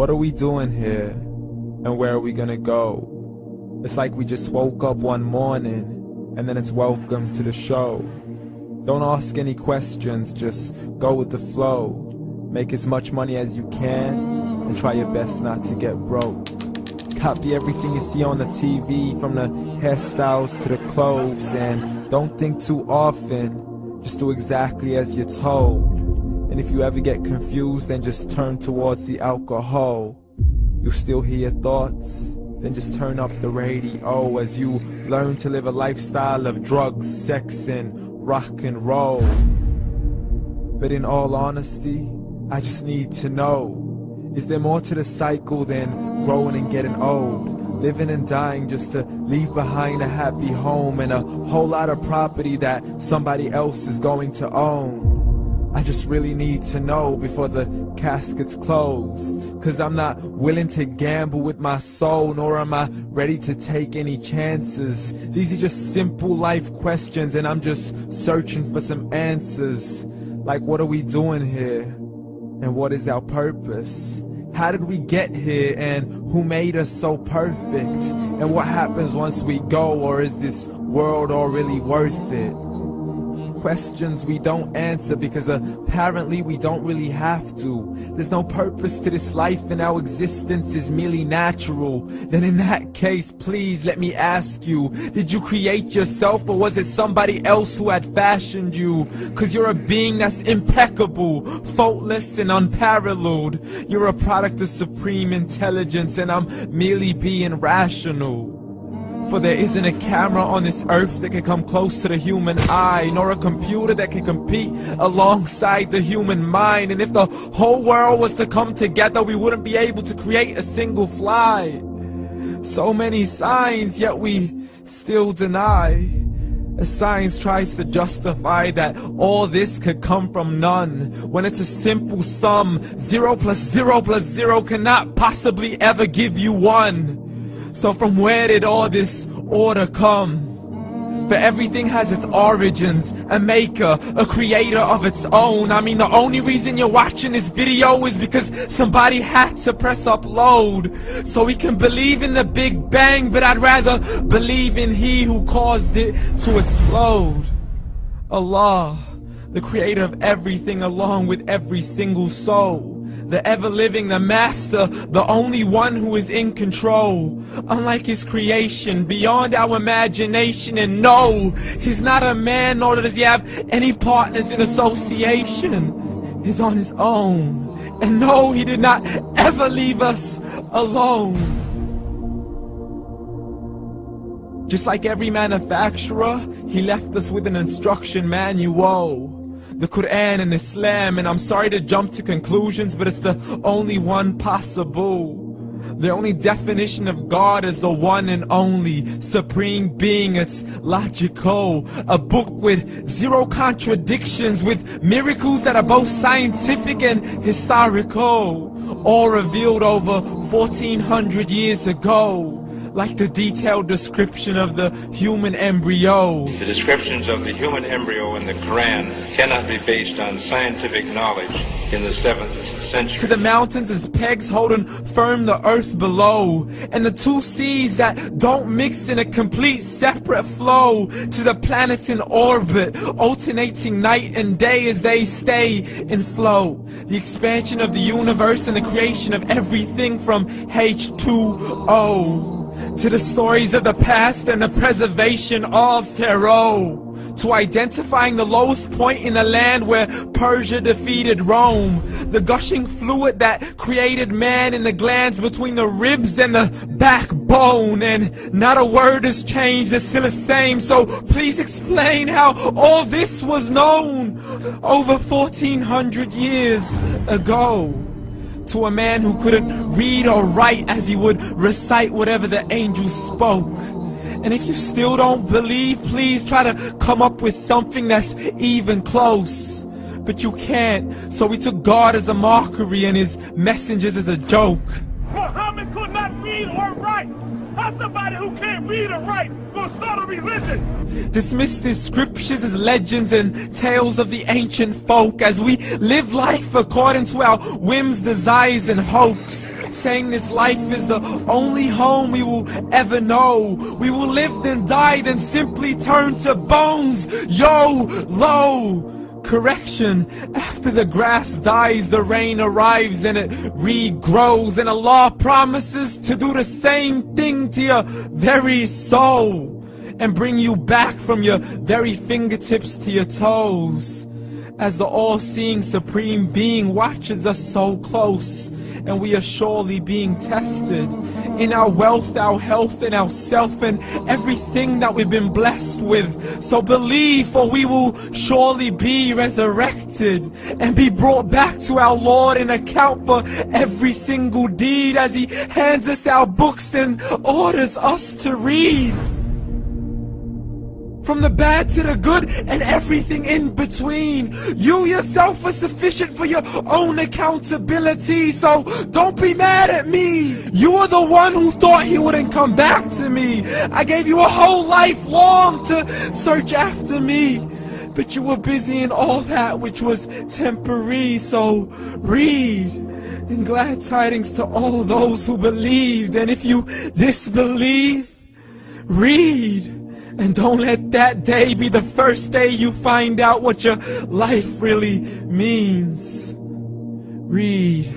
What are we doing here? And where are we gonna go? It's like we just woke up one morning, and then it's welcome to the show. Don't ask any questions, just go with the flow. Make as much money as you can, and try your best not to get broke. Copy everything you see on the TV, from the hairstyles to the clothes, and don't think too often, just do exactly as you're told. And if you ever get confused, then just turn towards the alcohol. You still hear your thoughts? Then just turn up the radio as you learn to live a lifestyle of drugs, sex, and rock and roll. But in all honesty, I just need to know, is there more to the cycle than growing and getting old? Living and dying just to leave behind a happy home and a whole lot of property that somebody else is going to own. I just really need to know before the casket's closed, 'cause I'm not willing to gamble with my soul, nor am I ready to take any chances. These are just simple life questions, and I'm just searching for some answers. Like, what are we doing here? And what is our purpose? How did we get here, and who made us so perfect? And what happens once we go, or is this world all really worth it? Questions we don't answer because apparently we don't really have to. There's no purpose to this life and our existence is merely natural. Then in that case, please let me ask you, did you create yourself, or was it somebody else who had fashioned you? 'Cause you're a being that's impeccable, faultless and unparalleled. You're a product of supreme intelligence, and I'm merely being rational. For there isn't a camera on this earth that can come close to the human eye, nor a computer that can compete alongside the human mind. And if the whole world was to come together, we wouldn't be able to create a single fly. So many signs, yet we still deny. As science tries to justify that all this could come from none, when it's a simple sum. 0 plus 0 plus 0 cannot possibly ever give you 1. So from where did all this order come? For everything has its origins, a maker, a creator of its own. I mean, the only reason you're watching this video is because somebody had to press upload. So we can believe in the Big Bang, but I'd rather believe in He who caused it to explode. Allah, the creator of everything, along with every single soul. The ever-living, the master, the only one who is in control. Unlike his creation, beyond our imagination. And no, he's not a man, nor does he have any partners in association. He's on his own. And no, he did not ever leave us alone. Just like every manufacturer, he left us with an instruction manual. The Quran and Islam, and I'm sorry to jump to conclusions, but it's the only one possible. The only definition of God is the one and only supreme being. It's logical, a book with 0 contradictions, with miracles that are both scientific and historical, all revealed over 1400 years ago. Like the detailed description of the human embryo. The descriptions of the human embryo in the Quran cannot be based on scientific knowledge in the 7th century. To the mountains as pegs holding firm the earth below, and the 2 seas that don't mix in a complete separate flow. To the planets in orbit, alternating night and day as they stay in flow. The expansion of the universe and the creation of everything from H2O. To the stories of the past and the preservation of Pharaoh. To identifying the lowest point in the land where Persia defeated Rome. The gushing fluid that created man in the glands between the ribs and the backbone. And not a word has changed, it's still the same. So please explain how all this was known over 1400 years ago. To a man who couldn't read or write, as he would recite whatever the angels spoke. And if you still don't believe, please try to come up with something that's even close. But you can't, so we took God as a mockery and his messengers as a joke. Muhammad could not read or write. How's somebody who can't read or write gonna start a religion? Dismiss these scriptures as legends and tales of the ancient folk, as we live life according to our whims, desires, and hopes. saying this life is the only home we will ever know. We will live then die, then simply turn to bones. YOLO! Correction, after the grass dies, the rain arrives and it regrows, and Allah promises to do the same thing to your very soul and bring you back from your very fingertips to your toes, as the all-seeing supreme being watches us so close, and we are surely being tested in our wealth, our health, and our self, and everything that we've been blessed with. So believe, for we will surely be resurrected and be brought back to our Lord and account for every single deed, as He hands us our books and orders us to read. From the bad to the good and everything in between. You yourself are sufficient for your own accountability, so don't be mad at me. You are the one who thought He wouldn't come back to me. I gave you a whole life long to search after me, but you were busy in all that which was temporary. So read, and glad tidings to all those who believed. And if you disbelieve, read. And don't let that day be the first day you find out what your life really means. Read.